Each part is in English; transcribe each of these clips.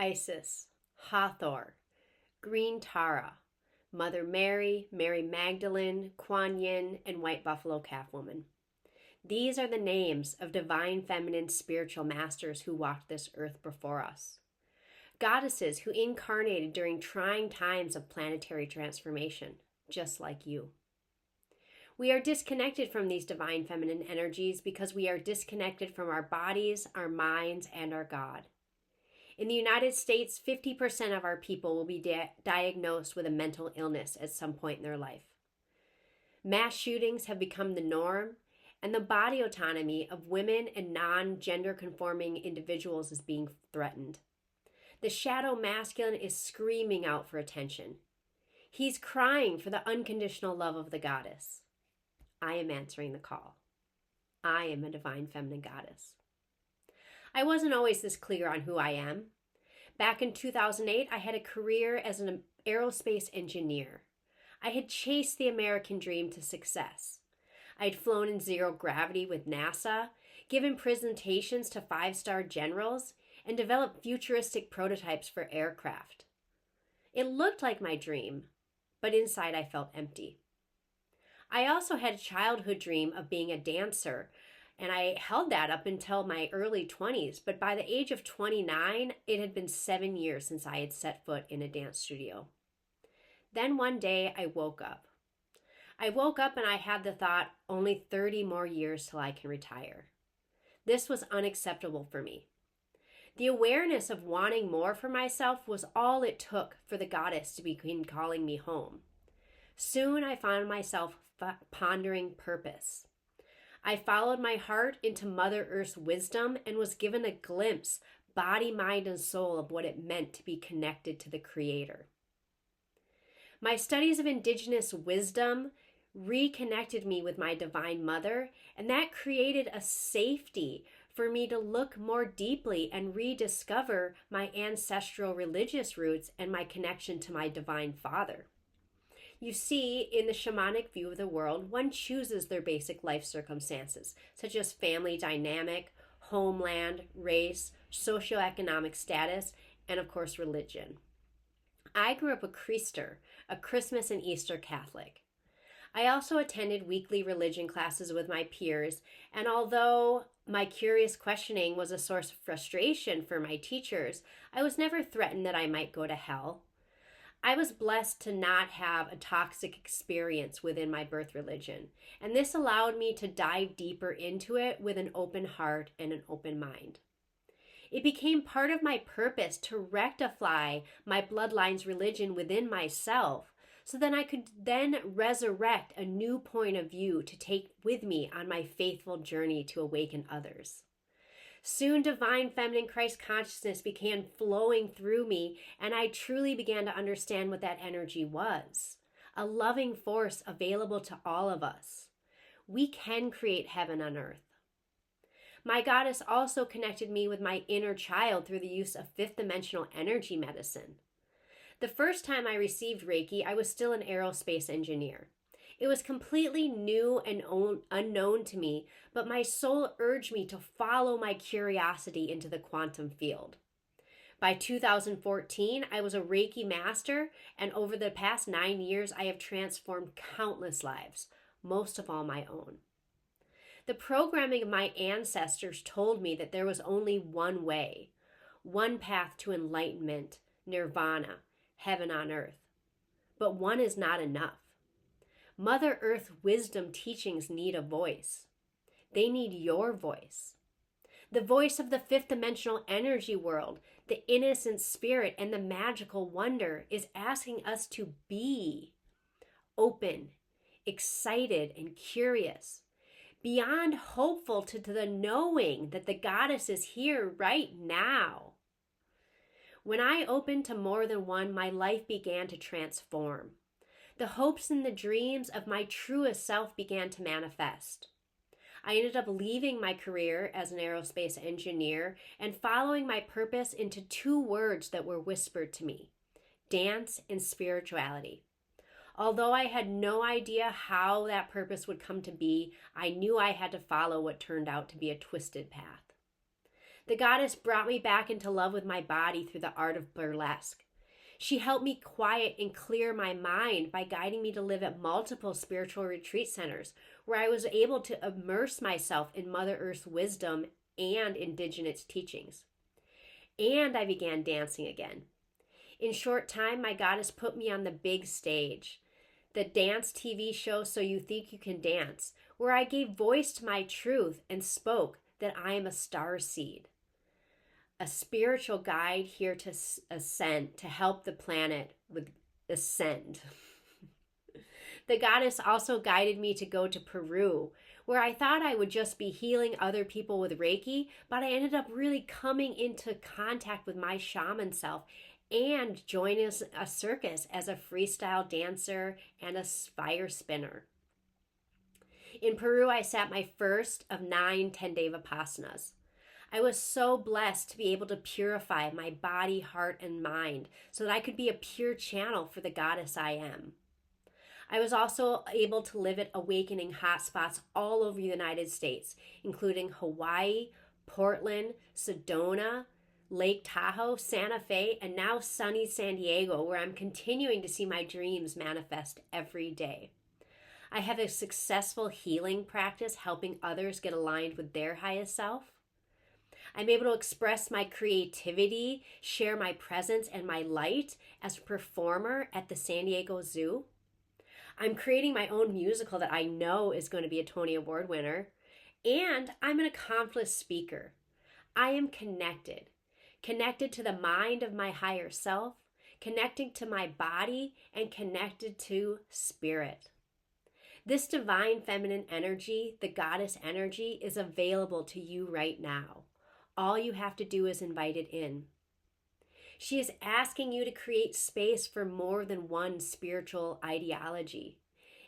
Isis, Hathor, Green Tara, Mother Mary, Mary Magdalene, Kuan Yin, and White Buffalo Calf Woman. These are the names of divine feminine spiritual masters who walked this earth before us. Goddesses who incarnated during trying times of planetary transformation, just like you. We are disconnected from these divine feminine energies because we are disconnected from our bodies, our minds, and our God. In the United States, 50% of our people will be diagnosed with a mental illness at some point in their life. Mass shootings have become the norm, and the body autonomy of women and non-gender conforming individuals is being threatened. The shadow masculine is screaming out for attention. He's crying for the unconditional love of the goddess. I am answering the call. I am a divine feminine goddess. I wasn't always this clear on who I am. Back in 2008, I had a career as an aerospace engineer. I had chased the American dream to success. I had flown in zero gravity with NASA, given presentations to 5-star generals, and developed futuristic prototypes for aircraft. It looked like my dream, but inside I felt empty. I also had a childhood dream of being a dancer, and I held that up until my early 20s, but by the age of 29, it had been 7 years since I had set foot in a dance studio. Then one day I woke up. And I had the thought, only 30 more years till I can retire. This was unacceptable for me. The awareness of wanting more for myself was all it took for the goddess to begin calling me home. Soon I found myself pondering purpose. I followed my heart into Mother Earth's wisdom and was given a glimpse, body, mind, and soul, of what it meant to be connected to the Creator. My studies of indigenous wisdom reconnected me with my Divine Mother, and that created a safety for me to look more deeply and rediscover my ancestral religious roots and my connection to my Divine Father. You see, in the shamanic view of the world, one chooses their basic life circumstances, such as family dynamic, homeland, race, socioeconomic status, and of course, religion. I grew up a Creaster, a Christmas and Easter Catholic. I also attended weekly religion classes with my peers, and although my curious questioning was a source of frustration for my teachers, I was never threatened that I might go to hell. I was blessed to not have a toxic experience within my birth religion, and this allowed me to dive deeper into it with an open heart and an open mind. It became part of my purpose to rectify my bloodline's religion within myself, so then I could then resurrect a new point of view to take with me on my faithful journey to awaken others. Soon, divine feminine Christ consciousness began flowing through me, and I truly began to understand what that energy was. A loving force available to all of us. We can create heaven on earth. My goddess also connected me with my inner child through the use of fifth dimensional energy medicine. The first time I received Reiki, I was still an aerospace engineer. It was completely new and unknown to me, but my soul urged me to follow my curiosity into the quantum field. By 2014, I was a Reiki master, and over the past 9 years, I have transformed countless lives, most of all my own. The programming of my ancestors told me that there was only one way, one path to enlightenment, nirvana, heaven on earth. But one is not enough. Mother Earth wisdom teachings need a voice. They need your voice. The voice of the fifth dimensional energy world, the innocent spirit, and the magical wonder is asking us to be open, excited, and curious, beyond hopeful to the knowing that the goddess is here right now. When I opened to more than one, my life began to transform. The hopes and the dreams of my truest self began to manifest. I ended up leaving my career as an aerospace engineer and following my purpose into 2 words that were whispered to me: dance and spirituality. Although I had no idea how that purpose would come to be, I knew I had to follow what turned out to be a twisted path. The goddess brought me back into love with my body through the art of burlesque. She helped me quiet and clear my mind by guiding me to live at multiple spiritual retreat centers where I was able to immerse myself in Mother Earth's wisdom and indigenous teachings. And I began dancing again. In short time, my goddess put me on the big stage, the dance TV show So You Think You Can Dance, where I gave voice to my truth and spoke that I am a star seed, a spiritual guide here to ascend, to help the planet ascend. The goddess also guided me to go to Peru, where I thought I would just be healing other people with Reiki, but I ended up really coming into contact with my shaman self and joining a circus as a freestyle dancer and a fire spinner. In Peru, I sat my first of 9 10-day Vipassanas. I was so blessed to be able to purify my body, heart, and mind so that I could be a pure channel for the goddess I am. I was also able to live at awakening hotspots all over the United States, including Hawaii, Portland, Sedona, Lake Tahoe, Santa Fe, and now sunny San Diego, where I'm continuing to see my dreams manifest every day. I have a successful healing practice helping others get aligned with their highest self. I'm able to express my creativity, share my presence and my light as a performer at the San Diego Zoo. I'm creating my own musical that I know is going to be a Tony Award winner. And I'm an accomplished speaker. I am connected to the mind of my higher self, connecting to my body, and connected to spirit. This divine feminine energy, the goddess energy, is available to you right now. All you have to do is invite it in. She is asking you to create space for more than one spiritual ideology.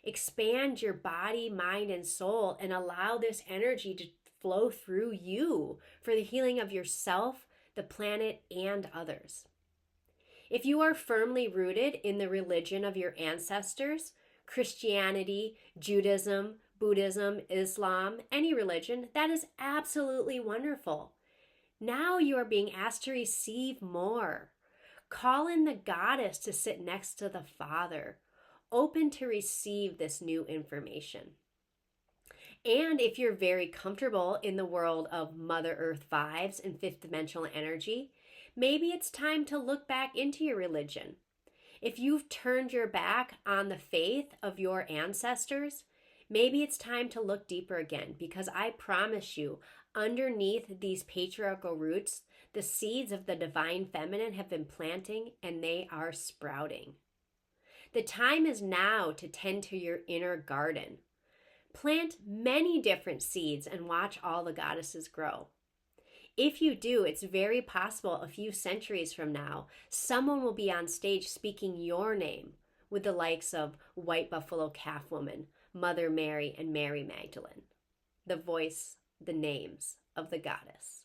Expand your body, mind, and soul and allow this energy to flow through you for the healing of yourself, the planet, and others. If you are firmly rooted in the religion of your ancestors, Christianity, Judaism, Buddhism, Islam, any religion, that is absolutely wonderful. Now you are being asked to receive more. Call in the goddess to sit next to the Father, open to receive this new information. And if you're very comfortable in the world of Mother Earth vibes and fifth dimensional energy, maybe it's time to look back into your religion. If you've turned your back on the faith of your ancestors, maybe it's time to look deeper again, because I promise you, underneath these patriarchal roots, the seeds of the divine feminine have been planting and they are sprouting. The time is now to tend to your inner garden. Plant many different seeds and watch all the goddesses grow. If you do, it's very possible a few centuries from now, someone will be on stage speaking your name with the likes of White Buffalo Calf Woman, Mother Mary, and Mary Magdalene. The voice, the names of the goddess.